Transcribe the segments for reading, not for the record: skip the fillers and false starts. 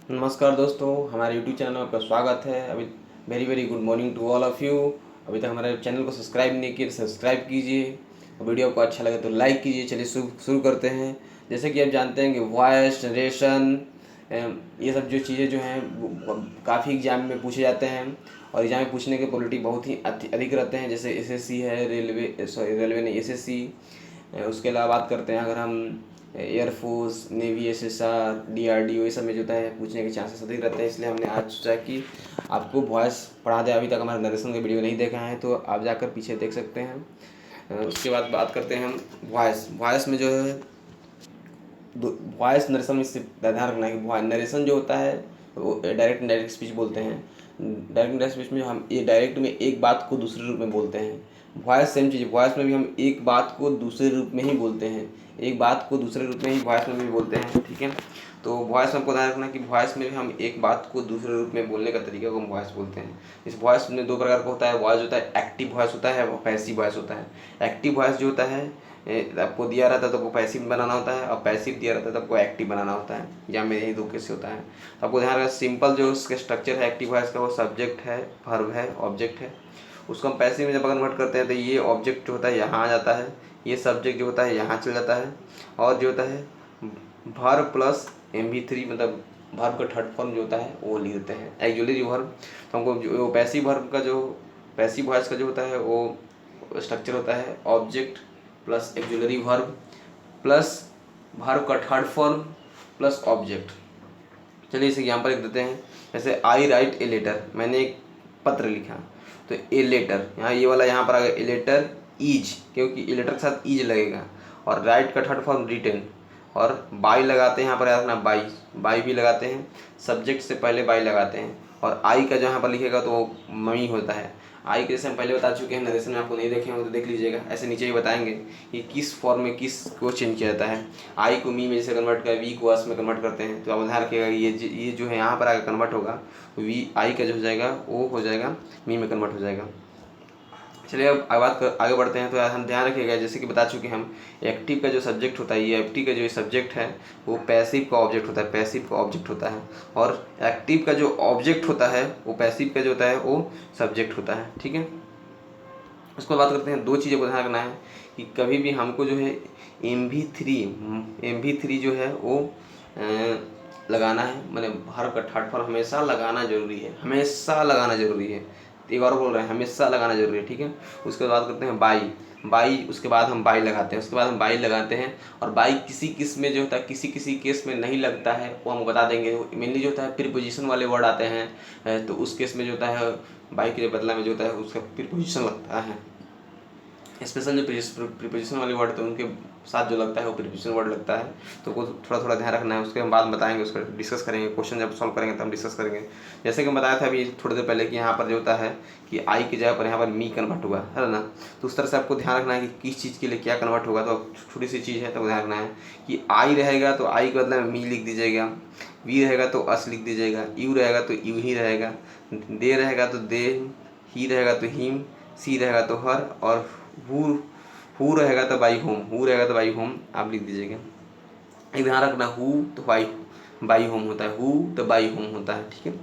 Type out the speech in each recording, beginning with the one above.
नमस्कार दोस्तों, हमारे यूट्यूब चैनल में आपका स्वागत है। अभी very very good morning to all of you. अभी तक हमारे चैनल को सब्सक्राइब नहीं किए तो सब्सक्राइब कीजिए और वीडियो को अच्छा लगे तो लाइक कीजिए। चलिए शुरू करते हैं। जैसे कि आप जानते हैं कि वॉइस जनरेशन ये सब जो चीज़ें जो हैं काफ़ी एग्जाम में पूछे जाते हैं और एग्जाम में पूछने के पॉलिटी बहुत ही अधिक रहते हैं। जैसे एसएससी है, रेलवे ने एसएससी। उसके अलावा बात करते हैं अगर हम एयरफोर्स, नेवी, एसएसआर, डीआरडीओ, ये सब में जो होता है पूछने के चांसेस अधिक रहते हैं। इसलिए हमने आज सोचा कि आपको वॉइस पढ़ा दें। अभी तक हमारे नरेशन के वीडियो नहीं देखा है तो आप जाकर पीछे देख सकते हैं। उसके बाद बात करते हैं हम वॉइस में जो है वॉइस नरेशन में सिर्फ ध्यान रखना है कि नरेशन जो होता है वो डायरेक्ट इनडायरेक्ट स्पीच बोलते हैं। डायरेक्ट इनडायरेक्ट स्पीच में हम ये डायरेक्ट में एक बात को दूसरे रूप में बोलते हैं। वॉइस सेम चीज़, वॉइस में भी हम एक बात को दूसरे रूप में ही बोलते हैं। एक बात को दूसरे रूप में ही वॉइस में भी बोलते हैं, ठीक है। तो वॉइस में हमको ध्यान रखना कि वॉइस में भी हम एक बात को दूसरे रूप में बोलने का तरीका को हम वॉइस बोलते हैं। इस वॉइस में दो प्रकार का होता है। वॉइस होता है एक्टिव वॉइस होता है और पैसिव वॉइस होता है। एक्टिव वॉइस जो होता है आपको दिया रहता है तो आपको पैसिव बनाना होता है, और पैसिव दिया रहता है तो आपको एक्टिव बनाना होता है। या में यही दो केस होता है। तो आपको ध्यान रखना सिंपल जो उसका स्ट्रक्चर है एक्टिव वॉइस का, वो सब्जेक्ट है, वर्ब है, ऑब्जेक्ट है। उसको हम पैसिव में जब कन्वर्ट करते हैं तो ये ऑब्जेक्ट जो होता है यहाँ आ जाता है, ये सब्जेक्ट जो होता है यहाँ चल जाता है, और जो होता है वर्ब प्लस MV3 मतलब वर्ब का थर्ड फॉर्म जो होता है वो लिख देते हैं एक्जुलरी वर्ब। तो हमको जो पैसिव वर्ब का जो पैसिव वॉइस का जो होता है वो स्ट्रक्चर होता है object plus auxiliary verb plus verb का थर्ड फॉर्म प्लस ऑब्जेक्ट। चलिए इस एग्जाम्पल लिख देते हैं। जैसे आई राइट ए लेटर, मैंने एक पत्र लिखा, तो ए लेटर यहाँ ये वाला यहाँ पर आ गया ए लेटर ईज, क्योंकि ए लेटर के साथ ईज लगेगा। और राइट का थर्ड फॉर्म रिटेन, और बाई लगाते हैं यहाँ पर, याद रखना बाई भी लगाते हैं, सब्जेक्ट से पहले बाई लगाते हैं। और आई का जो यहाँ पर लिखेगा तो वो मई होता है। आई के जैसे हम पहले बता चुके हैं, नरेशन में आपको नहीं देखे हो तो देख लीजिएगा। ऐसे नीचे ही बताएंगे कि किस फॉर्म में किस को चेंज किया जाता है। आई को मी में जैसे कन्वर्ट कर, वी को अस में कन्वर्ट करते हैं, तो आप ध्यान रखिएगा ये जो है यहाँ पर आगे कन्वर्ट होगा, वी आई का जो हो जाएगा वो हो जाएगा मी में कन्वर्ट हो जाएगा। चलिए अब आगे बढ़ते हैं। तो हम ध्यान रखिएगा जैसे कि बता चुके हम, एक्टिव का जो सब्जेक्ट होता है, ये एक्टिव का जो सब्जेक्ट है वो पैसिव का ऑब्जेक्ट होता है, पैसिव का ऑब्जेक्ट होता है। और एक्टिव का जो ऑब्जेक्ट होता है वो पैसिव का जो होता है वो सब्जेक्ट होता है, ठीक है। उसको बात करते हैं। दो चीज़ें को ध्यान रखना है कि कभी भी हमको जो है MV3 जो है वो लगाना है, मैंने वर्ब का थर्ड फॉर्म हमेशा लगाना जरूरी है, हमेशा लगाना जरूरी है। एक बार बोल रहे हैं, हमेशा लगाना जरूरी है, ठीक है। उसके बाद करते हैं बाई, उसके बाद हम बाई लगाते हैं, उसके बाद हम बाई लगाते हैं। और बाई किसी किस में जो होता है, किसी किसी केस में नहीं लगता है, वो हम बता देंगे। मेनली जो होता है प्रीपोजिशन वाले वर्ड आते हैं, तो उस केस में जो होता है बाई के बदला में जो होता है उसका प्रीपोजिशन लगता है। स्पेशल जो प्रीपोजिशन वाले वर्ड तो उनके साथ जो लगता है वो प्रीपोजिशन वर्ड लगता है, तो वो थोड़ा थोड़ा ध्यान रखना है। उसके हम बाद में बताएंगे, उसका डिस्कस करेंगे, क्वेश्चन जब सॉल्व करेंगे तब हम डिस्कस करेंगे। जैसे कि मैं बताया था अभी थोड़ी देर पहले कि यहाँ पर जो होता है कि आई की जगह पर यहाँ पर मी कन्वर्ट हुआ है ना, तो उस तरह से आपको ध्यान रखना है कि किस चीज़ के लिए क्या कन्वर्ट होगा। तो छोटी सी चीज़ है तो ध्यान रखना है कि आई रहेगा तो आई के बदले में मी लिख दीजिएगा, वी रहेगा तो अस लिख दीजिएगा, यू रहेगा तो यू ही रहेगा, दे रहेगा तो दे, ही रहेगा तो हिम, सी रहेगा तो हर, और हु रहेगा तो बाई होम आप लिख दीजिएगा। एक ध्यान रखना, हु तो बाई होम होता है, हु तो बाई होम होता है, ठीक है।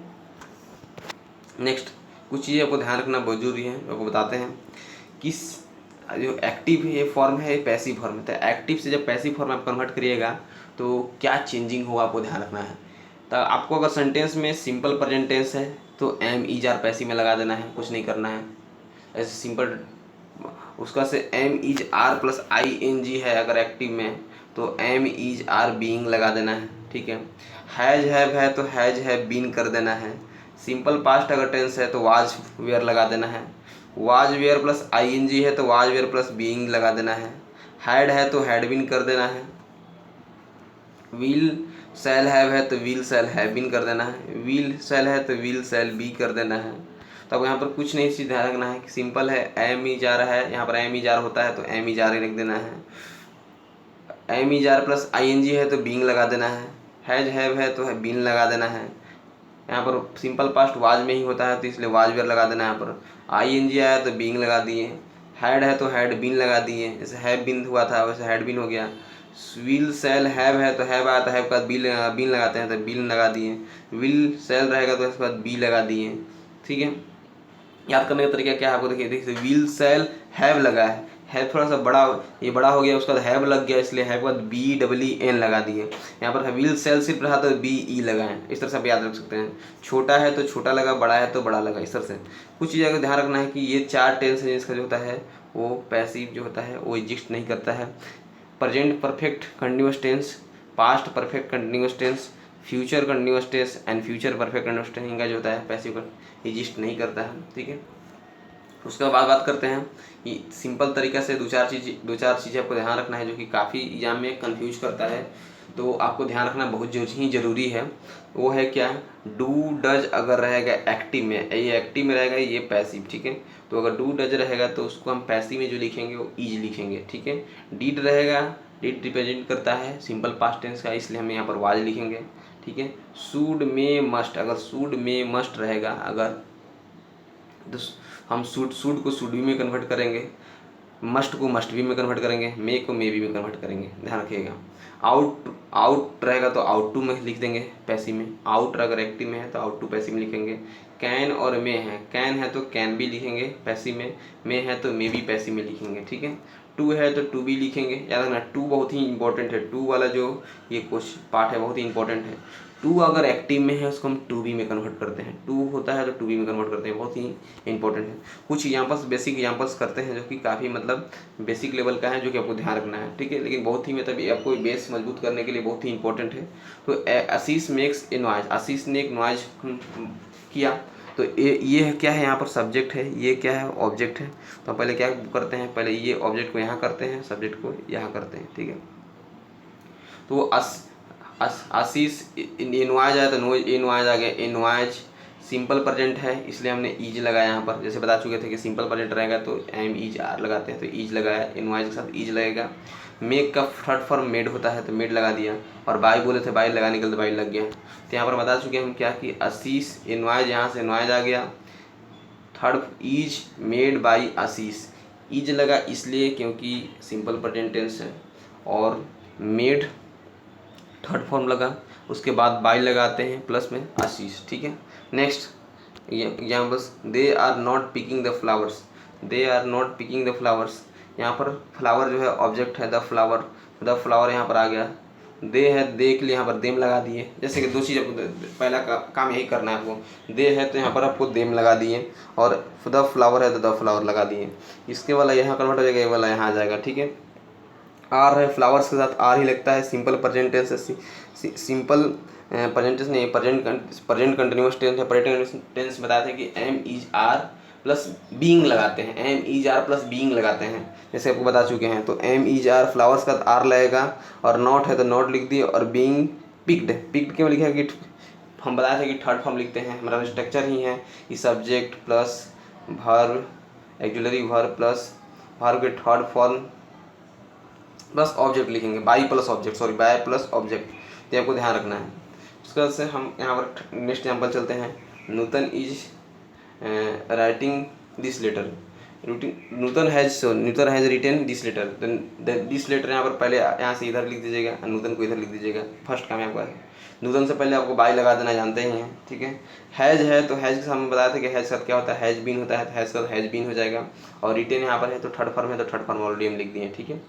नेक्स्ट कुछ चीज़ें आपको ध्यान रखना बहुत जरूरी है, आपको बताते हैं। किस जो एक्टिव ये फॉर्म है पैसिव फॉर्म है, तो एक्टिव से जब पैसिव फॉर्म आप कन्वर्ट करिएगा तो क्या चेंजिंग होगा आपको ध्यान रखना है। तो आपको अगर सेंटेंस में सिंपल प्रेजेंट टेंस है तो एम इज आर पैसिव में लगा देना है, कुछ नहीं करना है। ऐसे सिंपल उसका से am is are plus ING है अगर एक्टिव में, तो एम इज आर बीइंग लगा देना है, ठीक है। हैज हैव है तो हैज हैव बीन कर देना है। सिंपल पास्ट अगर टेंस है तो वाज वेयर लगा देना है। वाज वेयर प्लस ING है तो वाज वेयर प्लस बीइंग लगा देना है। हैड है तो हैड बीन कर देना है। विल सेल हैव है तो विल सेल हैव बीन कर देना है। विल सेल है तो विल सेल बी कर देना है। तो अब यहाँ पर कुछ नहीं चीज़ ध्यान रखना है कि सिंपल है, एम ई जार है, यहाँ पर एम ई जार होता है तो एम ई जार ही रख देना है। Am is are plus ING है तो बीइंग लगा देना है। हैज हैव है तो बीन लगा देना है। यहाँ पर सिंपल पास्ट वाज में ही होता है तो इसलिए वाज वेयर लगा देना है। यहाँ पर ING आया तो बीइंग लगा दिए। हैड है तो हैड बीन लगा दिए, जैसे हैव बीन हुआ था वैसे हैड बीन हो गया। विल सेल हैव है तो हैव आया तो हैव का बीन लगाते हैं तो बीन लगा दिए। विल सेल रहेगा तो इसके बाद बी लगा दिए। ठीक है, याद करने का तरीका क्या है आपको देखिए, देखिए विल सेल हैव लगा है थोड़ा सा बड़ा, ये बड़ा हो गया, उसके बाद हैव लग गया इसलिए हैव के बाद बी डबल ई एन लगा दिए। यहाँ पर विल सेल सिर्फ रहा तो बी ई लगाएं। इस तरह से आप याद रख सकते हैं। छोटा है तो छोटा लगा, बड़ा है तो बड़ा लगा। इस तरह से कुछ चीज़ें का ध्यान रखना है कि ये 4 टेंस है जिसका जो होता है वो पैसिव जो होता है वो एग्जिस्ट नहीं करता है। Present perfect continuous tense, past perfect continuous tense, future continuous tense and future perfect continuous tense, इनका जो होता है पैसिव एग्जिस्ट नहीं करता है। ठीक है, उसके बाद बात करते हैं कि सिंपल तरीक़ा से दो चार चीज़ें आपको ध्यान रखना है जो कि काफ़ी एग्जाम में कंफ्यूज करता है, तो आपको ध्यान रखना बहुत ही ज़रूरी है। वो है क्या, डू डज अगर रहेगा एक्टिव में, ये एक्टिव में रहेगा, ये पैसिव। ठीक है, तो अगर डू डज रहेगा तो उसको हम पैसिव में जो लिखेंगे वो इज लिखेंगे। ठीक है, डीड रहेगा, डीड रिप्रेजेंट करता है सिंपल पास्ट टेंस का, इसलिए हम यहाँ पर वाज लिखेंगे। ठीक है, सूड में मस्ट, अगर सूड में मस्ट रहेगा, अगर तो हम सूड को शुड बी में कन्वर्ट करेंगे, मस्ट को मस्ट बी में कन्वर्ट करेंगे, मे को मे बी में कन्वर्ट करेंगे, ध्यान रखिएगा। आउट रहेगा तो आउट टू में लिख देंगे पैसिव में, आउट अगर एक्टिव में है तो आउट टू पैसिव में लिखेंगे। कैन और मे है, कैन है तो कैन भी लिखेंगे पैसिव में, मे है तो मे भी पैसिव में लिखेंगे। ठीक है, टू है तो टू भी लिखेंगे। याद रखना टू बहुत ही इंपॉर्टेंट है, टू वाला जो ये कुछ पार्ट है बहुत ही इंपॉर्टेंट है। टू अगर एक्टिव में है उसको हम टू बी में कन्वर्ट करते हैं, टू होता है तो टू बी में कन्वर्ट करते हैं, बहुत ही इंपॉर्टेंट है। कुछ एग्जाम्पल्स बेसिक एग्जाम्पल्स करते हैं जो कि काफ़ी मतलब बेसिक लेवल का है, जो कि आपको ध्यान रखना है। ठीक है, लेकिन बहुत ही मतलब आपको बेस मजबूत करने के लिए बहुत ही इंपॉर्टेंट है। तो आशीष मेक्स ए नॉइज, आशीष ने एक नॉइज किया, तो ये क्या है, यहाँ पर सब्जेक्ट है, ये क्या है, ऑब्जेक्ट है। तो पहले क्या करते हैं, पहले ये ऑब्जेक्ट को यहाँ करते हैं, सब्जेक्ट को यहाँ करते हैं। ठीक है, तो आशीष इनवाइज आया तो नोज इनवाइज आ गया, इनवाइज सिंपल प्रेजेंट है इसलिए हमने ईज लगाया। यहाँ पर जैसे बता चुके थे कि सिंपल प्रेजेंट रहेगा तो एम ईज आर लगाते हैं, तो ईज लगाया, इनवाइज के साथ ईज लगेगा। मेक का थर्ड फॉर्म मेड होता है तो मेड लगा दिया, और बाई बोले थे बाई लगाने के लिए तो बाई लग गया। तो यहाँ पर बता चुके हम क्या कि आशीष इनवाइज, यहाँ से इनवाइज आ गया, third is made by Ashish, is लगा इसलिए क्योंकि सिंपल प्रेजेंट टेंस है, और मेड थर्ड फॉर्म लगा, उसके बाद बाई लगाते हैं प्लस में आशीष। ठीक है, next examples, they are not picking the flowers, they are not picking the flowers, यहाँ पर फ्लावर जो है ऑब्जेक्ट है, द फ्लावर यहाँ पर आ गया। दे है, दे के लिए यहाँ पर देम लगा दिए। जैसे कि दो चीज़ आपको पहला काम यही करना है आपको, दे है तो यहाँ पर आपको देम लगा दिए, और द फ्लावर है तो द फ्लावर लगा दिए। इसके वाला यहाँ कन्वर्ट हो जाएगा, ये वाला यहाँ आ जाएगा। ठीक है, आर है, फ्लावर्स के साथ आर ही लगता है, सिंपल प्रेजेंट टेंस है, सिंपल प्रेजेंट टेंस नहीं, प्रेजेंट कंटिन्यूअस टेंस है। प्रेजेंट टेंस बताते हैं कि am is are plus being लगाते हैं, am is are plus being लगाते हैं, जैसे आपको बता चुके हैं। तो एम इज आर फ्लावर्स का आर लगेगा, और नॉट है तो नॉट लिख दिए, और बीइंग पिक्ड क्यों लिखा है कि हम बताए थे कि थर्ड फॉर्म लिखते हैं, हमारा स्ट्रक्चर ही है कि subject plus verb, auxiliary verb plus verb के थर्ड फॉर्म प्लस ऑब्जेक्ट लिखेंगे, बाई प्लस ऑब्जेक्ट, तो आपको ध्यान रखना है। उसके बाद से हम यहाँ पर नेक्स्ट एग्जाम्पल चलते हैं। Nutan is writing this letter, Nutan has written this letter, this letter यहाँ पर पहले यहाँ से इधर लिख दीजिएगा, नूतन को इधर लिख दीजिएगा। फर्स्ट काम है आपका, नूतन से पहले आपको बाई लगा देना, जानते ही हैं। ठीक है, हैज़ है तो हैज़ के साथ हम बताया था कि हैज़ का क्या होता है, हैज़ बीन होता है, तो हैज़ का हैज़ बीन हो जाएगा, और रिटेन यहाँ पर है तो थर्ड फॉर्म है तो थर्ड फॉर्म ऑलरेडी हम लिख दिए। ठीक है,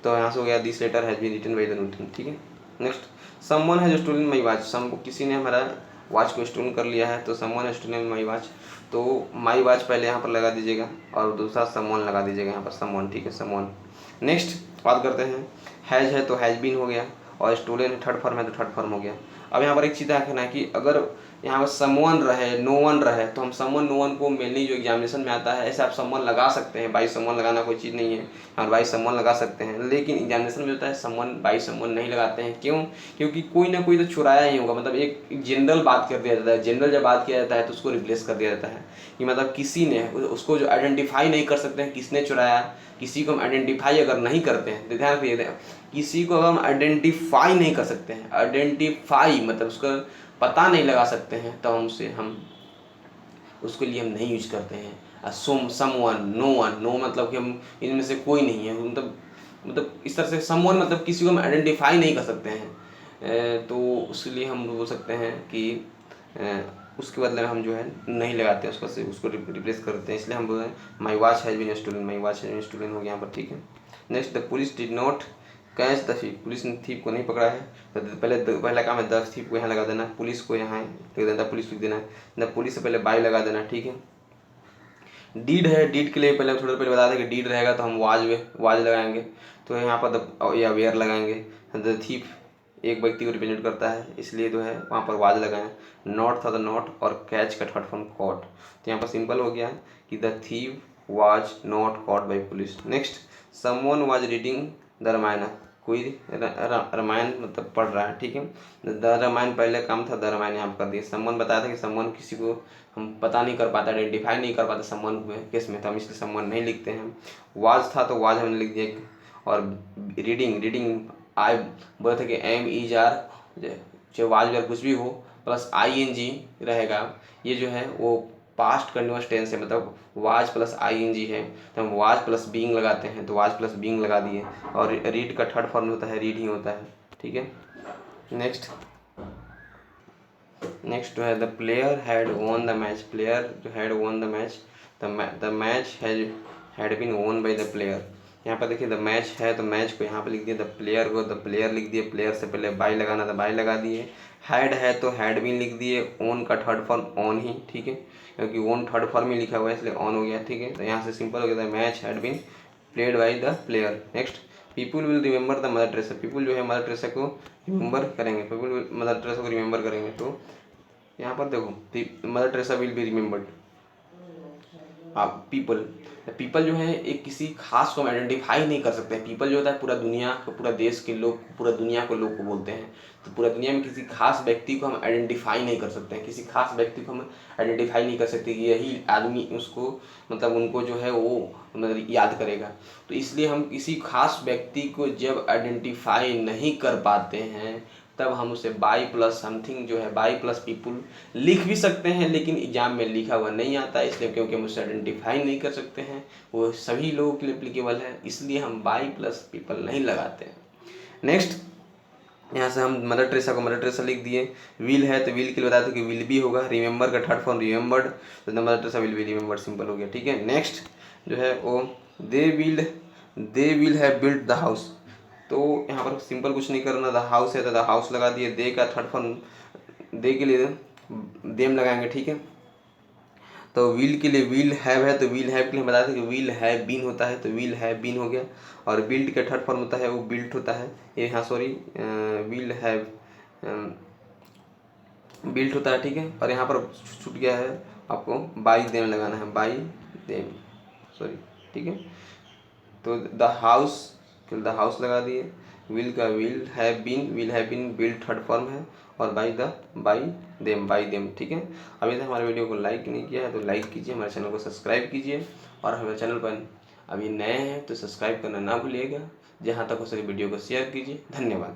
तो यहाँ से हो गया this letter has been written by the Nutan. ठीक है, next, someone has stolen my watch, किसी ने हमारा वॉच को स्टोलन कर लिया है, तो someone has stolen my watch, तो माई वॉच पहले यहाँ पर लगा दीजिएगा, और दूसरा समवन लगा दीजिएगा यहाँ पर, समवन। ठीक है, समवन। नेक्स्ट बात करते हैं, हैज़ है तो हैज़ बीन हो गया, और स्टोलन थर्ड फॉर्म है तो थर्ड फॉर्म हो गया। अब यहाँ पर एक चीज़ देखना है कि अगर यहाँ पर समवन रहे, नो वन रहे, तो हम समवन नो वन को मेनली जो एग्जामिनेशन में आता है ऐसे आप समवन लगा सकते हैं, बाई समवन लगाना कोई चीज़ नहीं है, और बाई समवन लगा सकते हैं, लेकिन एग्जामिनेशन में होता है समवन बाई समवन नहीं लगाते हैं। क्यों? क्योंकि कोई ना कोई तो चुराया ही होगा, मतलब एक जनरल बात कर दिया जाता है, जनरल जब बात किया जाता है तो उसको रिप्लेस कर दिया जाता है कि मतलब किसी ने उसको जो आइडेंटिफाई नहीं कर सकते हैं किसने चुराया, किसी को हम आइडेंटिफाई अगर नहीं करते हैं तो ध्यान रखिए, किसी को हम आइडेंटिफाई नहीं कर सकते हैं, आइडेंटिफाई मतलब उसका पता नहीं लगा सकते हैं, तो हम उसके लिए हम नहीं यूज करते हैं। समवन, नो वन, नो मतलब कि हम इनमें से कोई नहीं है, मतलब मतलब इस तरह से समवन मतलब किसी को हम आइडेंटिफाई नहीं कर सकते हैं। तो उसके लिए हम बोल सकते हैं कि उसके बदले में हम जो है नहीं लगाते हैं, उसको रिप्लेस करते हैं। इसलिए हम बोल रहे हैं my watch has been stolen, my watch has been stolen हो गया यहाँ पर, ठीक है। Next, the police did not catch the thief, police ने थीफ को नहीं पकड़ा है। तो पहला काम है द थीफ को यहाँ लगा देना, पुलिस को यहाँ लिख देना, पुलिस लिख देना है। द पुलिस से पहले बाय लगा देना, ठीक है। डीड है, डीड के लिए पहले थोड़ा पहले बता दें कि डीड रहेगा तो हम वाज लगाएंगे, तो यहाँ पर द या वेयर लगाएंगे। द थीफ एक व्यक्ति को रिप्रेजेंट करता है, इसलिए जो है वहाँ पर वाज लगाएं। नॉट था द नॉट, और कैच का थर्ड फॉर्म कॉट। तो यहाँ पर सिंपल हो गया कि the thief was not caught by police. Next, someone was reading the Ramayana, कोई रामायण मतलब पढ़ रहा है, ठीक है। द रामायण पहले काम था, द रामायण यहाँ पर कर दिया। समवन बताया था कि समवन किसी को हम पता नहीं कर पाते, आइडेंटिफाई नहीं कर पाते समवन केस में, तो हम इसलिए समवन नहीं लिखते हैं। वाज था तो वाज हमने लिख दिया। और रीडिंग आई बोला था कि एम इज आर, चाहे वाज या कुछ भी हो, प्लस ING रहेगा। ये जो है वो पास्ट कंटिन्यूअस टेंस है, मतलब वाज प्लस ING है, तो हम वाज प्लस बीइंग लगाते हैं, तो वाज प्लस बीइंग लगा दिए। और रीड का थर्ड फॉर्म होता है रीड ही होता है, ठीक है। नेक्स्ट जो है the player had won the match, player जो had won the match, the match had been won by the player. यहाँ पर देखिए द मैच है तो मैच को यहाँ पे लिख दिया, द प्लेयर को द प्लेयर लिख दिए, प्लेयर से पहले बाय लगाना था बाय लगा दिए। हैड है तो हैड बीन लिख दिए, ओन का थर्ड फॉर्म ऑन ही, ठीक है, क्योंकि ओन थर्ड फॉर्म में लिखा हुआ है इसलिए ऑन हो गया, ठीक है। तो यहाँ से सिंपल हो गया, the match had been played by the player. Next, people will remember the Mother Teresa, people जो है मदर टेरेसा को रिमेंबर करेंगे, पीपुल मदर टेरेसा को रिमेंबर करेंगे। तो यहाँ पर देखो Mother Teresa will be remembered. People जो है एक किसी खास को हम आइडेंटिफाई नहीं कर सकते हैं। पीपल जो होता है पूरा दुनिया को, पूरा देश के लोग, पूरा दुनिया को लोग को बोलते हैं। तो पूरा दुनिया में किसी खास व्यक्ति को हम आइडेंटिफाई नहीं कर सकते हैं, किसी खास व्यक्ति को हम आइडेंटिफाई नहीं कर सकते कि यही आदमी उसको मतलब उनको जो है वो मतलब याद करेगा। तो इसलिए हम किसी खास व्यक्ति को जब आइडेंटिफाई नहीं कर पाते हैं तब हम उसे बाई प्लस समथिंग जो है बाई प्लस पीपुल लिख भी सकते हैं, लेकिन एग्जाम में लिखा हुआ नहीं आता है, इसलिए क्योंकि हम उसे आइडेंटिफाई नहीं कर सकते हैं, वो सभी लोगों के लिए एप्लीकेबल है, इसलिए हम बाई प्लस पीपल नहीं लगाते हैं। नेक्स्ट, यहाँ से हम मदर टेरेसा को मदर टेरेसा लिख दिए। विल है तो विल के लिए बताया था कि विल भी होगा, रिमेंबर का थर्ड फॉर्म रिमेंबर्ड, तो mother Teresa will be remembered, simple हो गया, ठीक है। नेक्स्ट जो है वो they will have built the house, तो यहाँ पर सिंपल कुछ नहीं करना, द हाउस है तो द हाउस लगा दिए। दे का थर्ड फॉर्म दे के लिए देम लगाएंगे, ठीक है। तो विल के लिए विल हैव है तो विल हैव के लिए बताया था कि विल हैव बीन होता है, तो विल हैव बीन हो गया। और बिल्ट का थर्ड फॉर्म होता है वो बिल्ट होता है, ये हाँ सॉरी विल हैव बिल्ट होता है, ठीक है। और यहाँ पर छूट गया है, आपको बाई देम लगाना है, बाई देम सॉरी, ठीक है। तो द हाउस लगा दिए। विल का will have been built third form है, और बाई देम, ठीक है। अभी तक हमारे वीडियो को लाइक नहीं किया है तो लाइक कीजिए, हमारे चैनल को सब्सक्राइब कीजिए, और हमारे चैनल पर अभी नए हैं तो सब्सक्राइब करना ना भूलिएगा। जहाँ तक हो सके वीडियो को शेयर कीजिए। धन्यवाद।